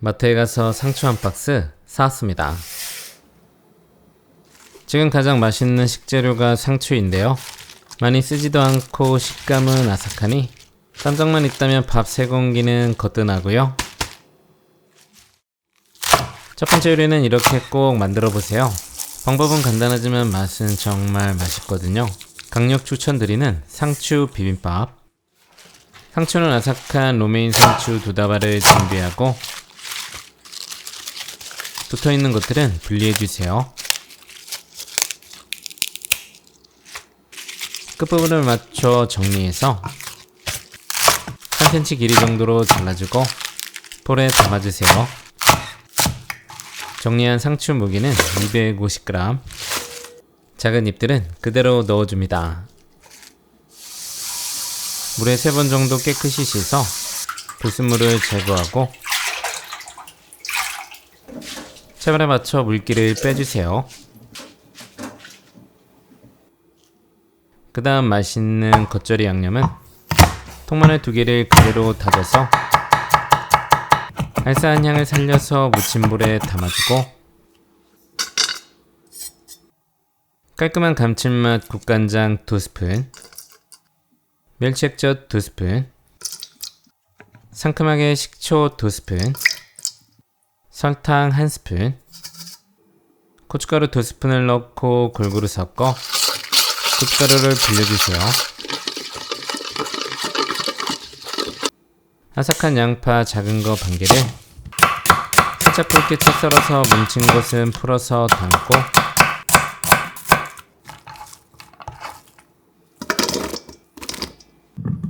마트에 가서 상추 한 박스 사왔습니다. 지금 가장 맛있는 식재료가 상추인데요. 많이 쓰지도 않고 식감은 아삭하니 쌈장만 있다면 밥 3공기는 거뜬하고요. 첫 번째 요리는 이렇게 꼭 만들어 보세요. 방법은 간단하지만 맛은 정말 맛있거든요. 강력 추천드리는 상추 비빔밥. 상추는 아삭한 로메인 상추 2다발을 준비하고 붙어있는 것들은 분리해주세요. 끝부분을 맞춰 정리해서 3cm 길이 정도로 잘라주고 볼에 담아주세요. 정리한 상추 무게는 250g. 작은 잎들은 그대로 넣어줍니다. 물에 3번 정도 깨끗이 씻어 불순물을 제거하고 채반에 맞춰 물기를 빼주세요. 그 다음 맛있는 겉절이 양념은 통마늘 2개를 그대로 다져서 알싸한 향을 살려서 무침볼에 담아주고 깔끔한 감칠맛 국간장 2스푼, 멸치액젓 2스푼, 상큼하게 식초 2스푼, 설탕 1스푼, 고춧가루 2스푼을 넣고 골고루 섞어 고춧가루를 빌려주세요. 아삭한 양파 작은 거 반개를 살짝 굵게 채 썰어서 뭉친 것은 풀어서 담고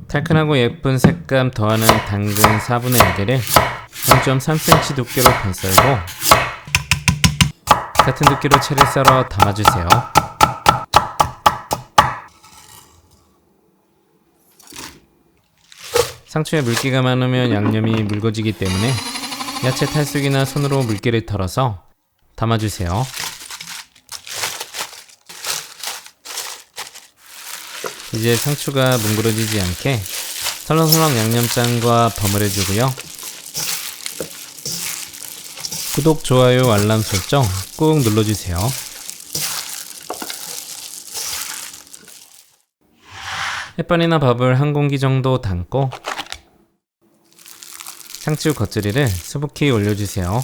달큰하고 예쁜 색감 더하는 당근 4분의 1개를 0.3cm 두께로 반썰고 같은 두께로 채를 썰어 담아주세요. 상추에 물기가 많으면 양념이 묽어지기 때문에 야채 탈수기나 손으로 물기를 털어서 담아주세요. 이제 상추가 뭉그러지지 않게 설렁설렁 양념장과 버무려주고요. 구독, 좋아요, 알람 설정 꾹 눌러주세요. 햇반이나 밥을 1공기 정도 담고 상추 겉절이를 수북히 올려주세요.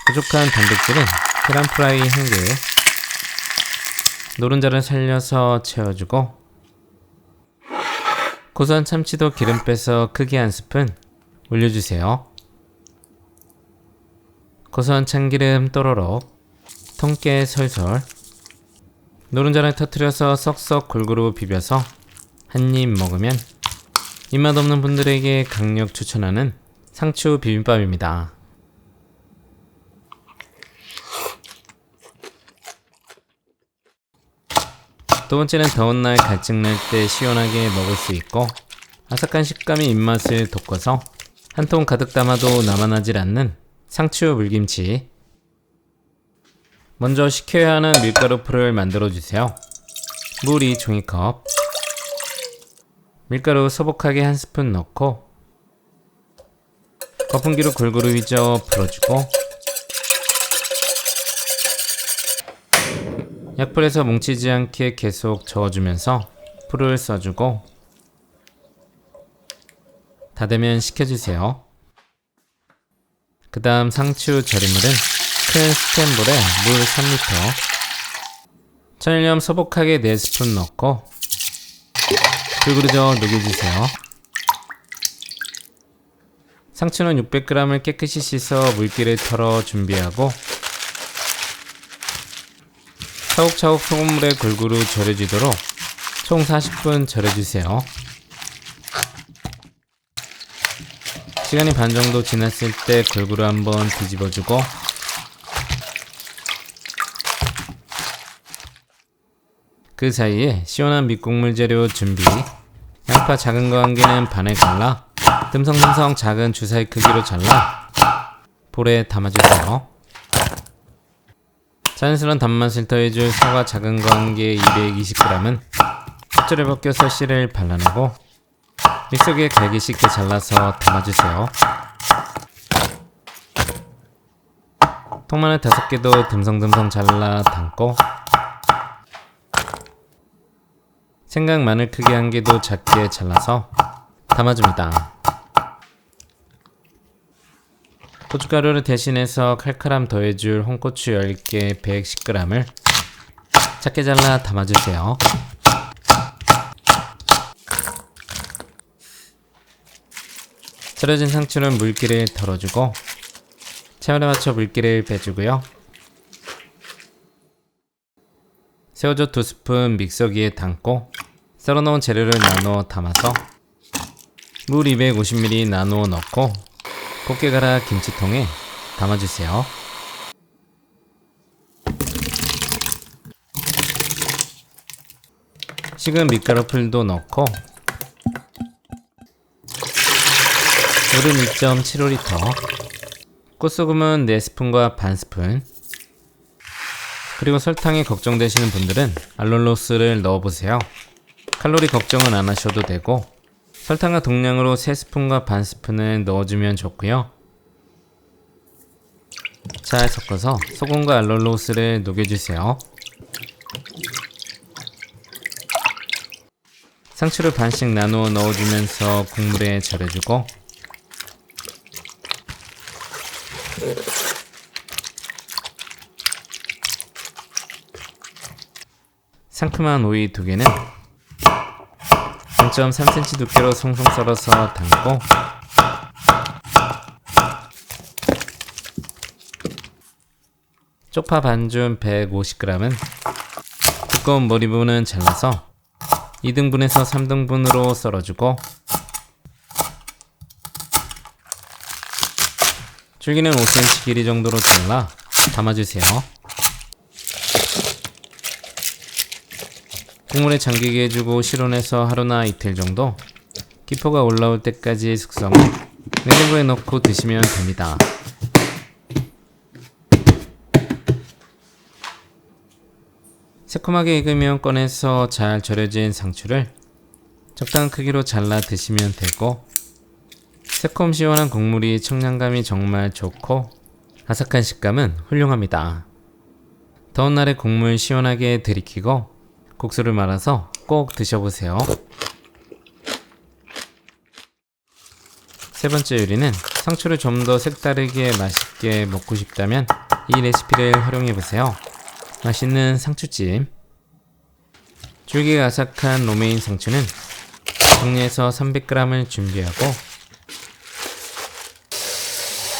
부족한 단백질은 계란 프라이 1개, 노른자를 살려서 채워주고 고소한 참치도 기름 빼서 크게 1스푼 올려주세요. 고소한 참기름 또로록, 통깨 솔솔, 노른자를 터뜨려서 썩썩 골고루 비벼서 한 입 먹으면 입맛 없는 분들에게 강력 추천하는 상추 비빔밥입니다. 두 번째는 더운 날 갈증 날 때 시원하게 먹을 수 있고 아삭한 식감이 입맛을 돋궈서 한 통 가득 담아도 남아나질 않는 상추 물김치. 먼저 식혀야 하는 밀가루 풀을 만들어주세요. 물 2종이컵, 밀가루 소복하게 1스푼 넣고 거품기로 골고루 휘저 풀어주고 약불에서 뭉치지 않게 계속 저어주면서 풀을 써주고 다 되면 식혀주세요. 그 다음 상추 절임물은 큰 스텐볼에 물 3리터, 천일염 소복하게 4스푼 넣고 불그르져 녹여주세요. 상추는 600g을 깨끗이 씻어 물기를 털어 준비하고 차곡차곡 소금물에 골고루 절여지도록 총 40분 절여주세요. 시간이 반 정도 지났을 때 골고루 한번 뒤집어주고 그 사이에 시원한 밑국물 재료 준비. 양파 작은 거 1개는 반에 갈라 듬성듬성 작은 주사위 크기로 잘라 볼에 담아주세요. 자연스러운 단맛을 더해줄 사과 작은 거 1개 220g은 껍질을 벗겨서 씨를 발라내고 믹서기에 갈기 쉽게 잘라서 담아주세요. 통마늘 5개도 듬성듬성 잘라 담고, 생강 마늘 크기 1개도 작게 잘라서 담아줍니다. 고춧가루를 대신해서 칼칼함 더해줄 홍고추 10개 110g을 작게 잘라 담아주세요. 절여진 상추는 물기를 덜어주고 체온에 맞춰 물기를 빼주고요. 새우젓 2스푼 믹서기에 담고 썰어놓은 재료를 나누어 담아서 물 250ml 나누어 넣고 곱게 갈아 김치통에 담아주세요. 식은 밀가루 풀도 넣고 물은 2.75L, 꽃소금은 4스푼과 반스푼, 그리고 설탕이 걱정되시는 분들은 알룰로스를 넣어보세요. 칼로리 걱정은 안 하셔도 되고 설탕과 동량으로 3스푼과 반스푼을 넣어주면 좋고요. 잘 섞어서 소금과 알룰로스를 녹여주세요. 상추를 반씩 나누어 넣어주면서 국물에 절여주고 상큼한 오이 2개는 0.3cm 두께로 송송 썰어서 담고 쪽파 반줌 150g은 두꺼운 머리 부분은 잘라서 2등분에서 3등분으로 썰어주고 줄기는 5cm 길이 정도로 잘라 담아주세요. 국물에 잠기게 해주고 실온에서 하루나 이틀 정도 기포가 올라올 때까지 숙성해 냉장고에 넣고 드시면 됩니다. 새콤하게 익으면 꺼내서 잘 절여진 상추를 적당한 크기로 잘라 드시면 되고, 새콤 시원한 국물이 청량감이 정말 좋고 아삭한 식감은 훌륭합니다. 더운 날에 국물 시원하게 들이키고 국수를 말아서 꼭 드셔보세요. 세 번째 요리는 상추를 좀 더 색다르게 맛있게 먹고 싶다면 이 레시피를 활용해보세요. 맛있는 상추찜. 줄기가 아삭한 로메인 상추는 정리해서 300g을 준비하고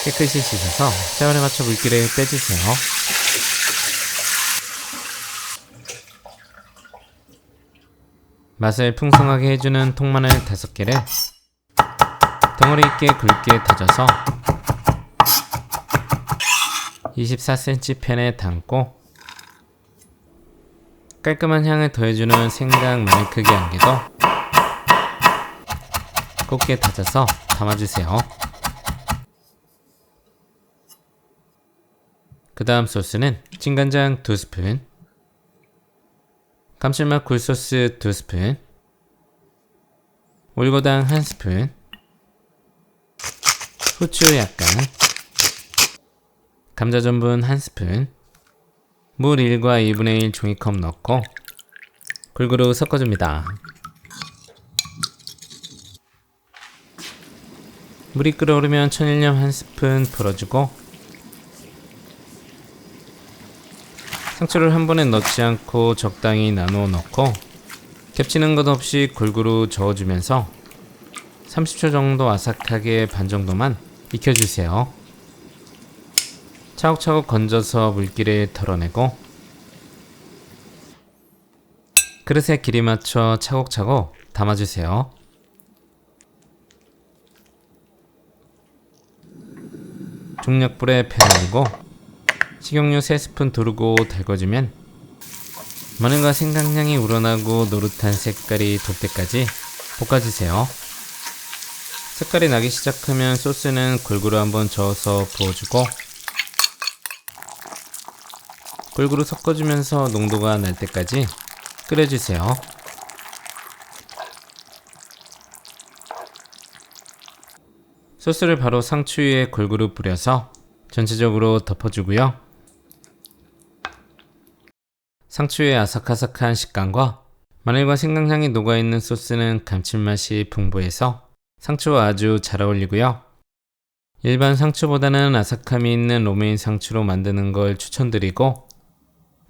깨끗이 씻어서 체온에 맞춰 물기를 빼주세요. 맛을 풍성하게 해주는 통마늘 5개를 덩어리 있게 굵게 다져서 24cm 팬에 담고 깔끔한 향을 더해주는 생강 마늘 크기 1개도 곱게 다져서 담아주세요. 그 다음 소스는 진간장 2스푼, 감칠맛 굴소스 2스푼, 올고당 1스푼, 후추 약간, 감자 전분 1스푼, 물 1과 2분의 1 종이컵 넣고 골고루 섞어줍니다. 물이 끓어오르면 천일염 1스푼 불어주고 상추를 한 번에 넣지 않고 적당히 나누어 넣고 겹치는 것 없이 골고루 저어주면서 30초 정도 아삭하게 반 정도만 익혀주세요. 차곡차곡 건져서 물기를 덜어내고 그릇에 길이 맞춰 차곡차곡 담아주세요. 중약불에 팬 올리고 식용유 3스푼 두르고 달궈주면 마늘과 생강향이 우러나고 노릇한 색깔이 돌 때까지 볶아주세요. 색깔이 나기 시작하면 소스는 골고루 한번 저어서 부어주고 골고루 섞어주면서 농도가 날 때까지 끓여주세요. 소스를 바로 상추 위에 골고루 뿌려서 전체적으로 덮어주고요. 상추의 아삭아삭한 식감과 마늘과 생강향이 녹아있는 소스는 감칠맛이 풍부해서 상추와 아주 잘 어울리고요. 일반 상추보다는 아삭함이 있는 로메인 상추로 만드는 걸 추천드리고,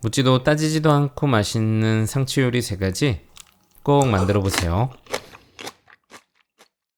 묻지도 따지지도 않고 맛있는 상추 요리 3가지 꼭 만들어 보세요.